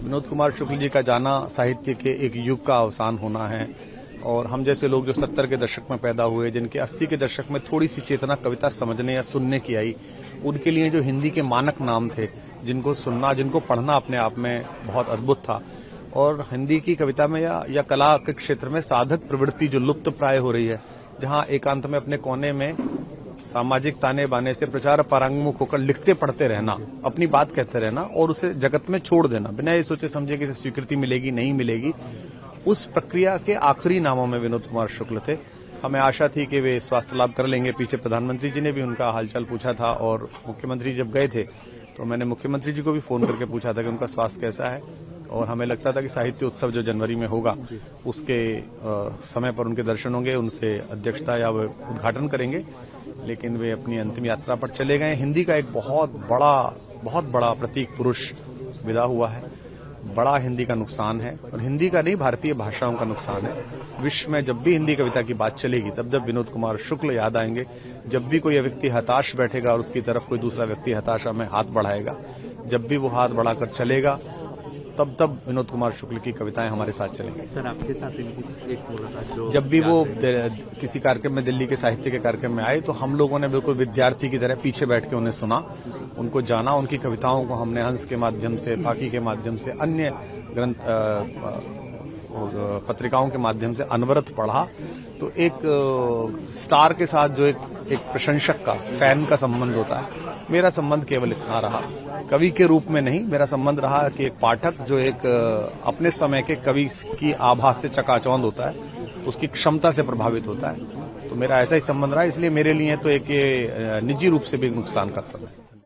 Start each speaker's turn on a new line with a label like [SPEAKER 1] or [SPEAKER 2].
[SPEAKER 1] विनोद कुमार शुक्ल जी का जाना साहित्य के एक युग का अवसान होना है और हम जैसे लोग जो 70 के दशक में पैदा हुए, जिनके 80 के दशक में थोड़ी सी चेतना कविता समझने या सुनने की आई, उनके लिए जो हिंदी के मानक नाम थे, जिनको सुनना, जिनको पढ़ना अपने आप में बहुत अद्भुत था। और हिंदी की कविता में या कला के क्षेत्र में साधक प्रवृत्ति जो लुप्त प्राय हो रही है, जहां एकांत में अपने कोने में सामाजिक ताने बाने से प्रचार परांगमुख होकर लिखते पढ़ते रहना, अपनी बात कहते रहना और उसे जगत में छोड़ देना बिना ये सोचे समझे कि इसे स्वीकृति मिलेगी नहीं मिलेगी, उस प्रक्रिया के आखिरी नामों में विनोद कुमार शुक्ल थे। हमें आशा थी कि वे स्वास्थ्य लाभ कर लेंगे। पीछे प्रधानमंत्री जी ने भी उनका हालचाल पूछा था और मुख्यमंत्री जब गए थे तो मैंने मुख्यमंत्री जी को भी फोन करके पूछा था कि उनका स्वास्थ्य कैसा है, और हमें लगता था कि साहित्य उत्सव जो जनवरी में होगा उसके समय पर उनके दर्शन होंगे, उनसे अध्यक्षता या वे उद्घाटन करेंगे, लेकिन वे अपनी अंतिम यात्रा पर चले गए। हिंदी का एक बहुत बड़ा प्रतीक पुरुष विदा हुआ है। बड़ा हिंदी का नुकसान है, और हिंदी का नहीं, भारतीय भाषाओं का नुकसान है। विश्व में जब भी हिंदी कविता की बात चलेगी, तब जब विनोद कुमार शुक्ल याद आएंगे, जब भी कोई व्यक्ति हताश बैठेगा और उसकी तरफ कोई दूसरा व्यक्ति हताशा में हाथ बढ़ाएगा, जब भी वो हाथ बढ़ाकर चलेगा, तब विनोद कुमार शुक्ल की कविताएं हमारे साथ चलेंगी।
[SPEAKER 2] सर, आपके साथ इनकी एक मुलाकात जो
[SPEAKER 1] जब भी वो किसी कार्यक्रम में, दिल्ली के साहित्य के कार्यक्रम में आए, तो हम लोगों ने बिल्कुल विद्यार्थी की तरह पीछे बैठ के उन्हें सुना, उनको जाना, उनकी कविताओं को हमने हंस के माध्यम से, फाकी के माध्यम से, अन्य ग्रंथ पत्रिकाओं के माध्यम से अनवरत पढ़ा। तो एक स्टार के साथ जो एक प्रशंसक का, फैन का संबंध होता है, मेरा संबंध केवल इतना रहा, कवि के रूप में नहीं। मेरा संबंध रहा कि एक पाठक जो एक अपने समय के कवि की आभा से चकाचौंध होता है, उसकी क्षमता से प्रभावित होता है। तो मेरा ऐसा ही संबंध रहा, इसलिए मेरे लिए तो एक निजी रूप से भी नुकसान का समय है।